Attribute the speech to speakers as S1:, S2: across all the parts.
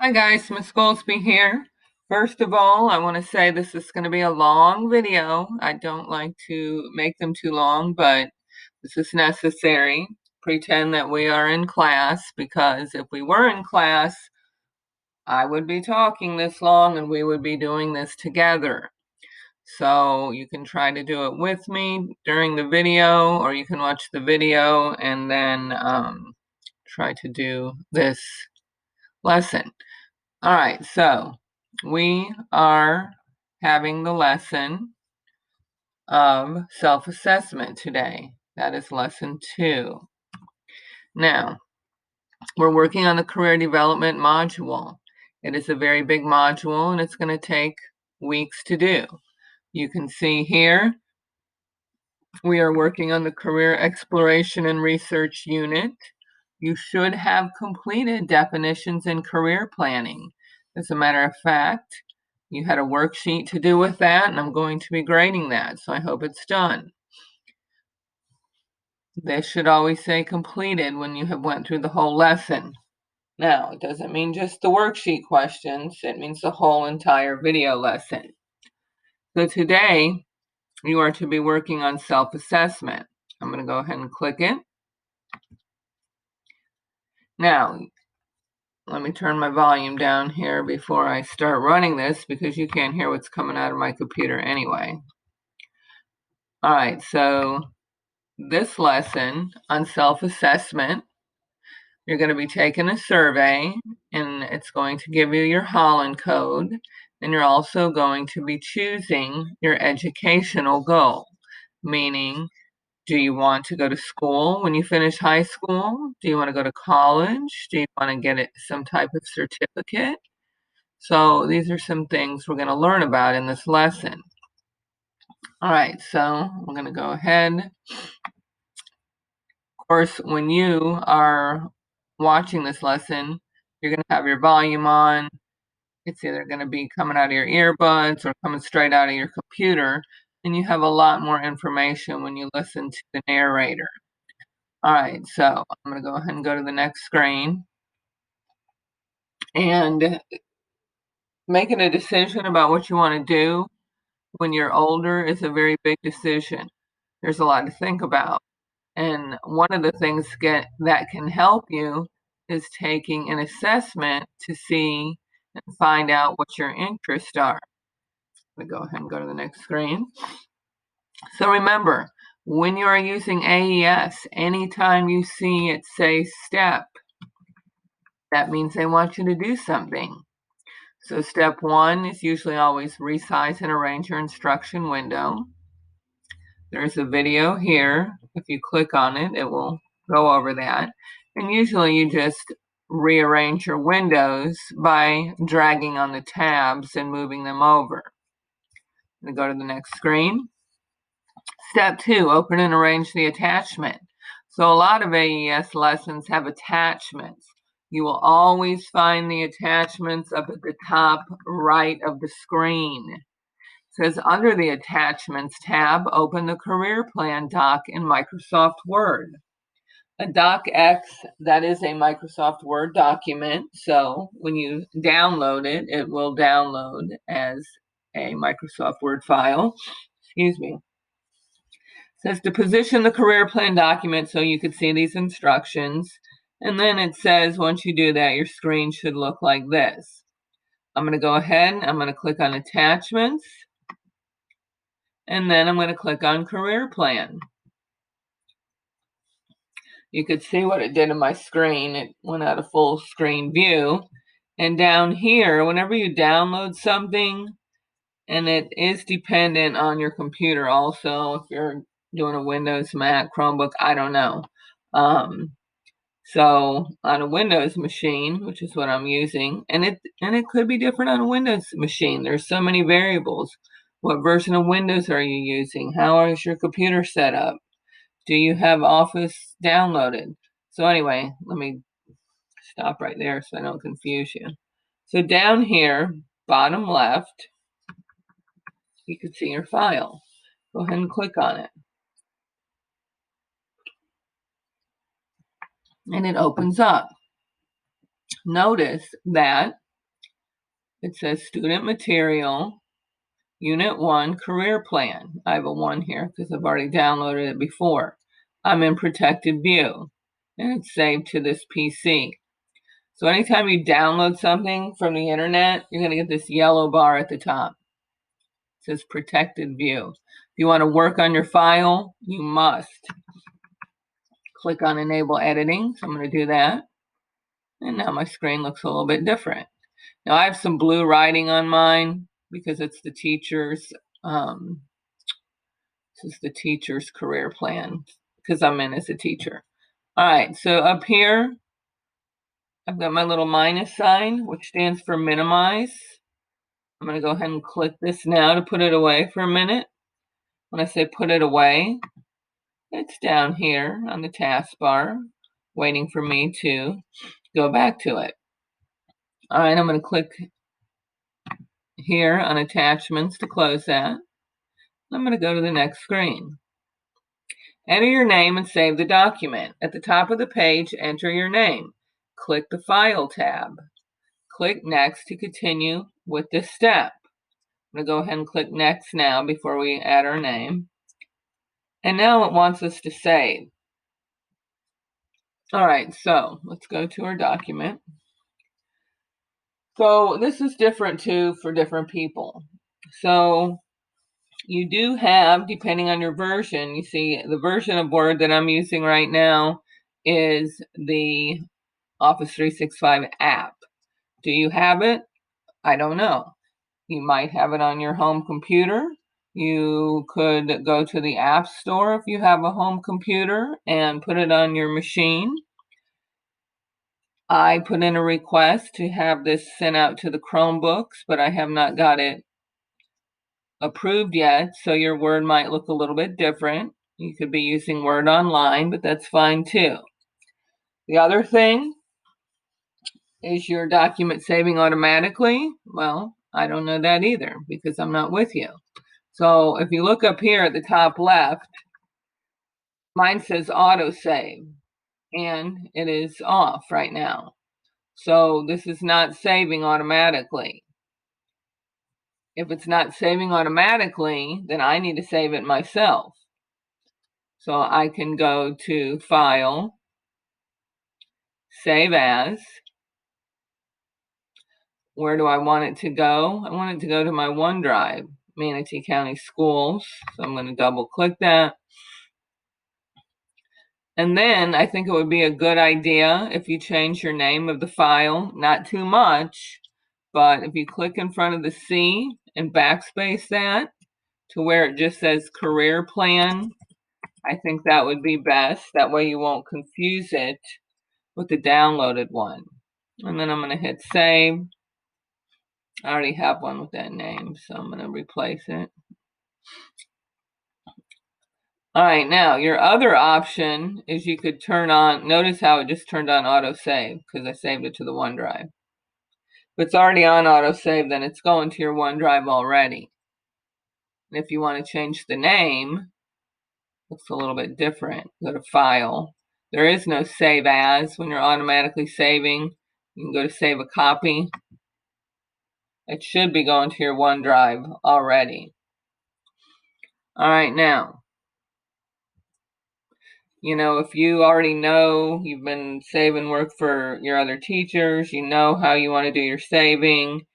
S1: Hi guys, Miss Goldsby here. First of all, I want to say this is going to be a long video. I don't like to make them too long, but this is necessary. Pretend that we are in class, because if we were in class, I would be talking this long and we would be doing this together. So you can try to do it with me during the video, or you can watch the video and then try to do this lesson. All right, so we are having the lesson of self-assessment today. That is lesson 2. Now, we're working on the career development module. It is a very big module and it's going to take weeks to do. You can see here we are working on the career exploration and research unit. You should have completed definitions and career planning. As a matter of fact, you had a worksheet to do with that, and I'm going to be grading that, so I hope it's done. This should always say completed when you have went through the whole lesson. Now, it doesn't mean just the worksheet questions, it means the whole entire video lesson. So today, you are to be working on self-assessment. I'm going to go ahead and click it. Now, let me turn my volume down here before I start running this, because you can't hear what's coming out of my computer anyway. All right, so this lesson on self-assessment, you're going to be taking a survey, and it's going to give you your Holland code, and you're also going to be choosing your educational goal, meaning, do you want to go to school when you finish high school? Do you want to go to college? Do you want to get some type of certificate? So these are some things we're going to learn about in this lesson. All right, so I'm going to go ahead. Of course, when you are watching this lesson, you're going to have your volume on. It's either going to be coming out of your earbuds or coming straight out of your computer, and you have a lot more information when you listen to the narrator. All right, so I'm going to go ahead and go to the next screen. And making a decision about what you want to do when you're older is a very big decision. There's a lot to think about. And one of the things that can help you is taking an assessment to see and find out what your interests are. I'm going to go ahead and go to the next screen. So remember, when you are using AES, anytime you see it say step, that means they want you to do something. So step 1 is usually always resize and arrange your instruction window. There's a video here. If you click on it, it will go over that. And usually you just rearrange your windows by dragging on the tabs and moving them over. I'm going to go to the next screen. Step 2, open and arrange the attachment. So a lot of AES lessons have attachments. You will always find the attachments up at the top right of the screen. It says under the Attachments tab, open the Career Plan doc in Microsoft Word. A docx, that is a Microsoft Word document, so when you download it, it will download as a Microsoft Word file. Excuse me. It says to position the career plan document so you can see these instructions. And then it says once you do that, your screen should look like this. I'm going to go ahead, I'm going to click on Attachments, and then I'm going to click on Career Plan. You could see what it did on my screen. It went out of full screen view. And down here, whenever you download something, and it is dependent on your computer also, if you're doing a Windows, Mac, Chromebook, I don't know. So on a Windows machine, which is what I'm using, and it could be different on a Windows machine. There's so many variables. What version of Windows are you using? How is your computer set up? Do you have Office downloaded? So anyway, let me stop right there so I don't confuse you. So down here, bottom left, you can see your file. Go ahead and click on it. And it opens up. Notice that It says Student Material, Unit 1, Career Plan. I have a 1 here because I've already downloaded it before. I'm in Protected View, and it's saved to this PC. So anytime you download something from the internet, you're going to get this yellow bar at the top. It says Protected View. If you want to work on your file, you must click on Enable Editing. So I'm going to do that. And now my screen looks a little bit different. Now I have some blue writing on mine because it's the teacher's, this is the teacher's career plan because I'm in as a teacher. All right, so up here, I've got my little minus sign, which stands for minimize. I'm going to go ahead and click this now to put it away for a minute. When I say put it away, it's down here on the taskbar, waiting for me to go back to it. All right, I'm going to click here on attachments to close that. I'm going to go to the next screen. Enter your name and save the document. At the top of the page, enter your name. Click the File tab. Click Next to continue with this step. I'm going to go ahead and click Next now before we add our name. And now it wants us to save. All right, so let's go to our document. So this is different too for different people. So you do have, depending on your version, you see the version of Word that I'm using right now is the Office 365 app. Do you have it? I don't know. You might have it on your home computer. You could go to the App Store if you have a home computer and put it on your machine. I put in a request to have this sent out to the Chromebooks, but I have not got it approved yet, so your Word might look a little bit different. You could be using Word Online, but that's fine too. The other thing is your document saving automatically? Well, I don't know that either because I'm not with you. So if you look up here at the top left, mine says auto save and it is off right now. So this is not saving automatically. If it's not saving automatically, then I need to save it myself. So I can go to File, Save As. Where do I want it to go? I want it to go to my OneDrive, Manatee County Schools. So I'm going to double click that. And then I think it would be a good idea if you change your name of the file, not too much, but if you click in front of the C and backspace that to where it just says career plan, I think that would be best. That way you won't confuse it with the downloaded one. And then I'm going to hit save. I already have one with that name, so I'm going to replace it. All right, now your other option is you could turn on, notice how it just turned on autosave because I saved it to the OneDrive. If it's already on autosave, then it's going to your OneDrive already. And if you want to change the name, looks a little bit different. Go to File. There is no Save As when you're automatically saving. You can go to Save a Copy. It should be going to your OneDrive already. All right, now, if you already know you've been saving work for your other teachers, you know how you want to do your saving,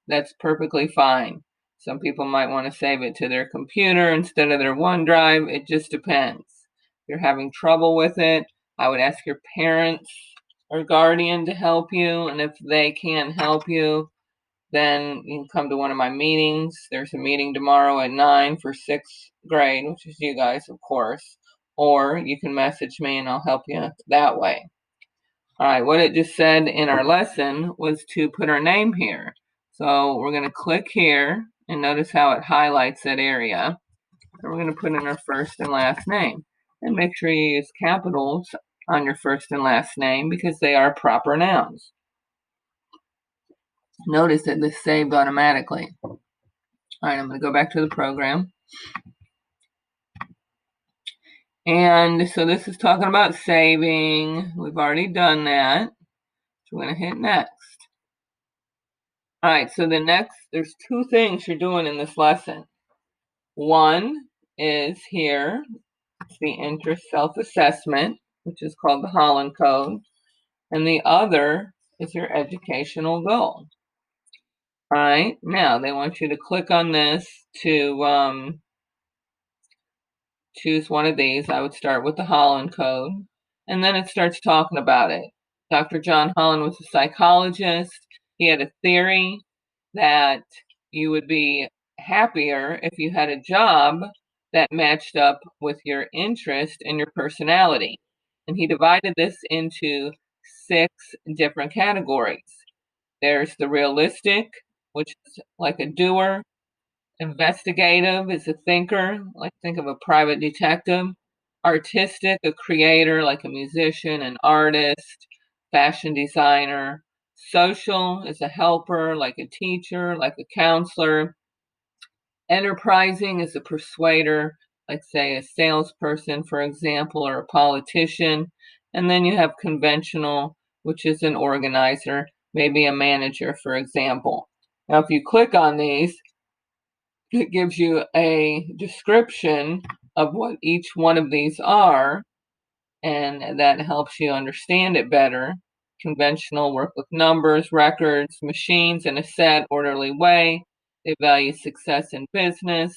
S1: that's perfectly fine. Some people might want to save it to their computer instead of their OneDrive. It just depends. If you're having trouble with it, I would ask your parents or guardian to help you. And if they can't help you, then you can come to one of my meetings. There's a meeting tomorrow at 9 for 6th grade, which is you guys, of course. Or you can message me and I'll help you that way. All right, what it just said in our lesson was to put our name here. So we're going to click here and notice how it highlights that area. So we're going to put in our first and last name. And make sure you use capitals on your first and last name because they are proper nouns. Notice that this saved automatically. All right, I'm going to go back to the program. And so this is talking about saving. We've already done that. So we're going to hit next. All right, so there's two things you're doing in this lesson. One is here, it's the interest self-assessment, which is called the Holland Code, and the other is your educational goal. All right, now they want you to click on this to choose one of these. I would start with the Holland Code, and then it starts talking about it. Dr. John Holland was a psychologist. He had a theory that you would be happier if you had a job that matched up with your interest and your personality. And he divided this into 6 different categories. There's the realistic, which is like a doer. Investigative is a thinker, like think of a private detective. Artistic, a creator, like a musician, an artist, fashion designer. Social is a helper, like a teacher, like a counselor. Enterprising is a persuader, like say a salesperson, for example, or a politician. And then you have conventional, which is an organizer, maybe a manager, for example. Now, if you click on these, it gives you a description of what each one of these are, and that helps you understand it better. Conventional work with numbers, records, machines in a set, orderly way. They value success in business.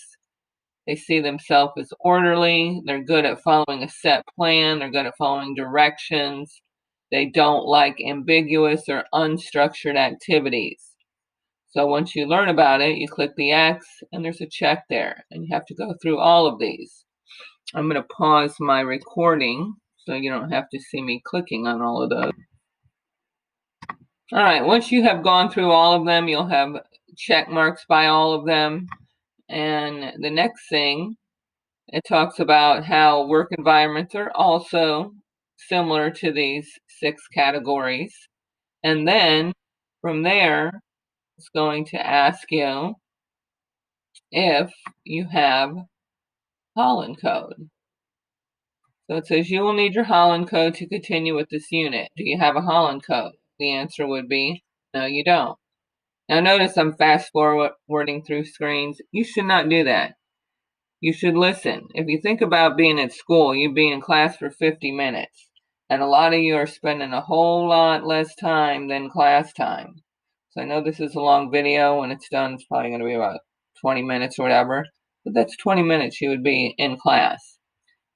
S1: They see themselves as orderly. They're good at following a set plan. They're good at following directions. They don't like ambiguous or unstructured activities. So once you learn about it, you click the X and there's a check there, and you have to go through all of these. I'm going to pause my recording so you don't have to see me clicking on all of those. All right, once you have gone through all of them, you'll have check marks by all of them. And the next thing, it talks about how work environments are also similar to these 6 categories. And then from there, it's going to ask you if you have Holland code. So it says you will need your Holland code to continue with this unit. Do you have a Holland code? The answer would be no, you don't. Now notice I'm fast forwarding through screens. You should not do that. You should listen. If you think about being at school, you'd be in class for 50 minutes. And a lot of you are spending a whole lot less time than class time. So I know this is a long video. When it's done, it's probably going to be about 20 minutes or whatever. But that's 20 minutes you would be in class.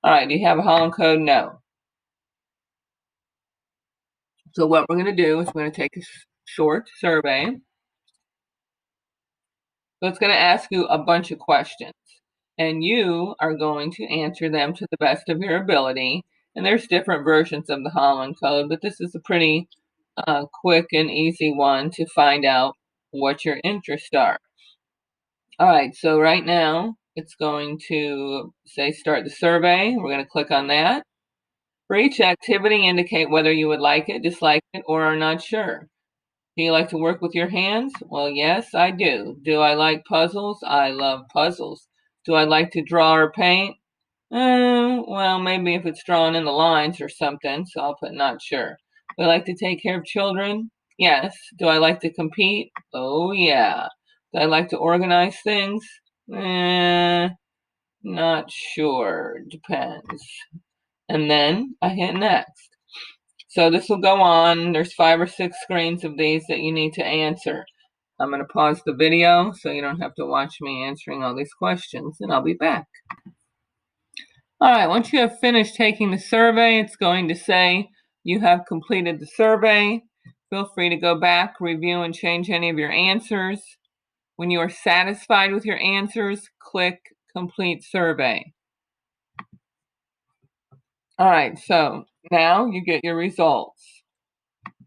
S1: All right, do you have a Holland code? No. So what we're going to do is we're going to take a short survey. So it's going to ask you a bunch of questions, and you are going to answer them to the best of your ability. And there's different versions of the Holland code, but this is a pretty quick and easy one to find out what your interests are. All right, so right now it's going to say start the survey. We're going to click on that. For each activity, indicate whether you would like it, dislike it, or are not sure. Do you like to work with your hands? Well, yes, I do. Do I like puzzles? I love puzzles. Do I like to draw or paint? Well, maybe if it's drawn in the lines or something, so I'll put not sure. Do I like to take care of children? Yes. Do I like to compete? Oh, yeah. Do I like to organize things? Not sure. Depends. And then I hit next. So this will go on. There's 5 or 6 screens of these that you need to answer. I'm going to pause the video so you don't have to watch me answering all these questions, and I'll be back. All right, once you have finished taking the survey, it's going to say you have completed the survey. Feel free to go back, review, and change any of your answers. When you are satisfied with your answers, click Complete Survey. All right, so now you get your results.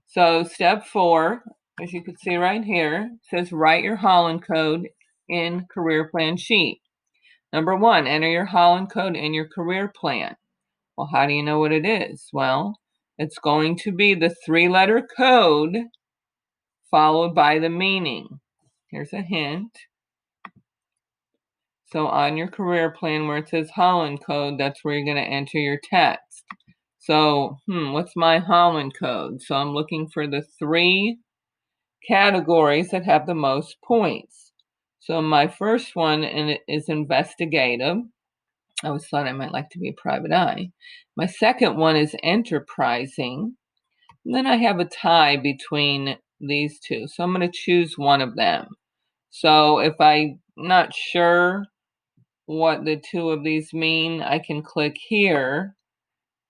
S1: So step 4, as you can see right here, says write your Holland code in career plan sheet. Number 1, enter your Holland code in your career plan. Well, how do you know what it is? Well, it's going to be the 3-letter code followed by the meaning. Here's a hint. So on your career plan where it says Holland code, that's where you're going to enter your text. So, what's my Holland code? So I'm looking for the 3 categories that have the most points. So my first one is investigative. I always thought I might like to be a private eye. My second one is enterprising. And then I have a tie between these two. So I'm going to choose one of them. So if I'm not sure what the two of these mean, I can click here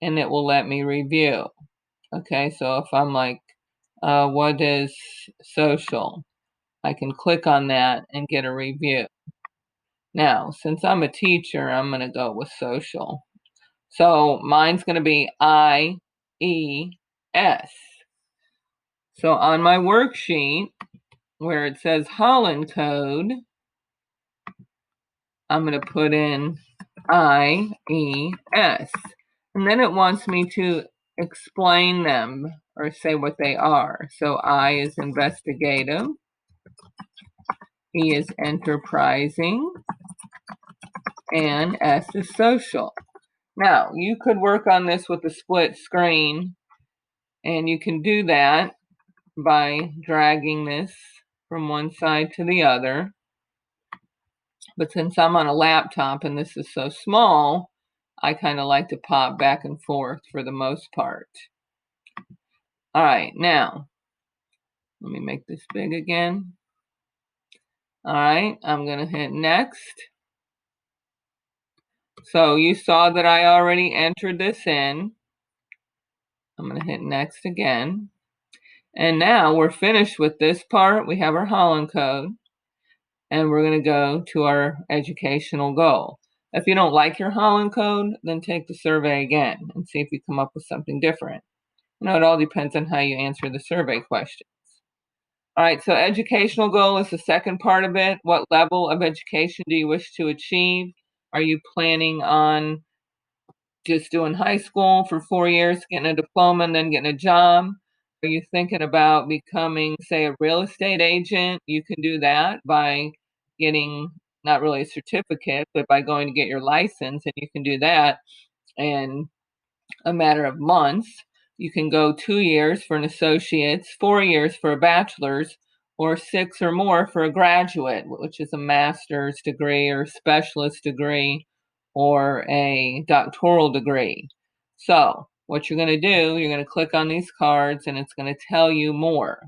S1: and it will let me review. Okay, so if I'm like, what is social? I can click on that and get a review. Now, since I'm a teacher, I'm going to go with social. So mine's going to be AES. So on my worksheet, where it says Holland code, I'm going to put in IES. And then it wants me to explain them or say what they are. So I is investigative, E is enterprising, and S is social. Now, you could work on this with a split screen, and you can do that by dragging this from one side to the other. But since I'm on a laptop and this is so small, I kind of like to pop back and forth for the most part. All right, now, let me make this big again. All right, I'm going to hit next. So you saw that I already entered this in. I'm going to hit next again. And now we're finished with this part. We have our Holland code. And we're going to go to our educational goal. If you don't like your Holland code, then take the survey again and see if you come up with something different. You know, it all depends on how you answer the survey questions. All right, so educational goal is the second part of it. What level of education do you wish to achieve? Are you planning on just doing high school for 4 years, getting a diploma, and then getting a job? Are you thinking about becoming, say, a real estate agent? You can do that by getting not really a certificate, but by going to get your license, and you can do that in a matter of months. You can go 2 years for an associate's, 4 years for a bachelor's, or 6 or more for a graduate, which is a master's degree or specialist degree or a doctoral degree. So what you're going to do, you're going to click on these cards and it's going to tell you more.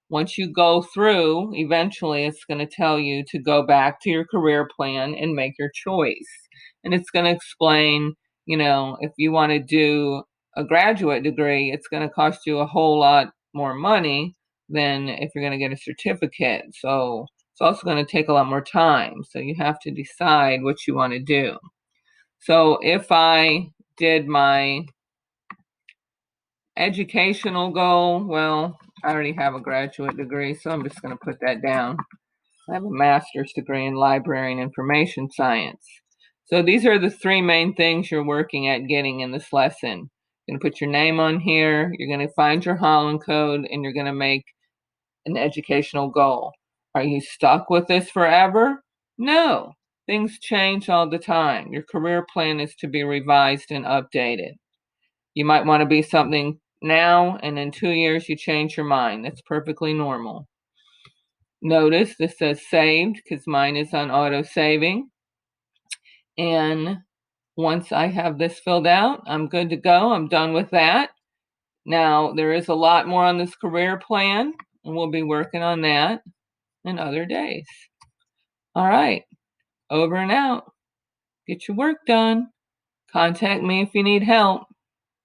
S1: Once you go through, eventually it's going to tell you to go back to your career plan and make your choice. And it's going to explain, you know, if you want to do a graduate degree, it's going to cost you a whole lot more money than if you're going to get a certificate. So it's also going to take a lot more time. So you have to decide what you want to do. So if I did my educational goal, well, I already have a graduate degree, so I'm just going to put that down. I have a master's degree in library and information science. So these are the 3 main things you're working at getting in this lesson. You're going to put your name on here, you're going to find your Holland code, and you're going to make an educational goal. Are you stuck with this forever? No. Things change all the time. Your career plan is to be revised and updated. You might want to be something now, and in 2 years you change your mind. That's perfectly normal. Notice this says saved because mine is on auto saving. And once I have this filled out, I'm good to go. I'm done with that. Now, there is a lot more on this career plan, and we'll be working on that in other days. All right, over and out. Get your work done. Contact me if you need help.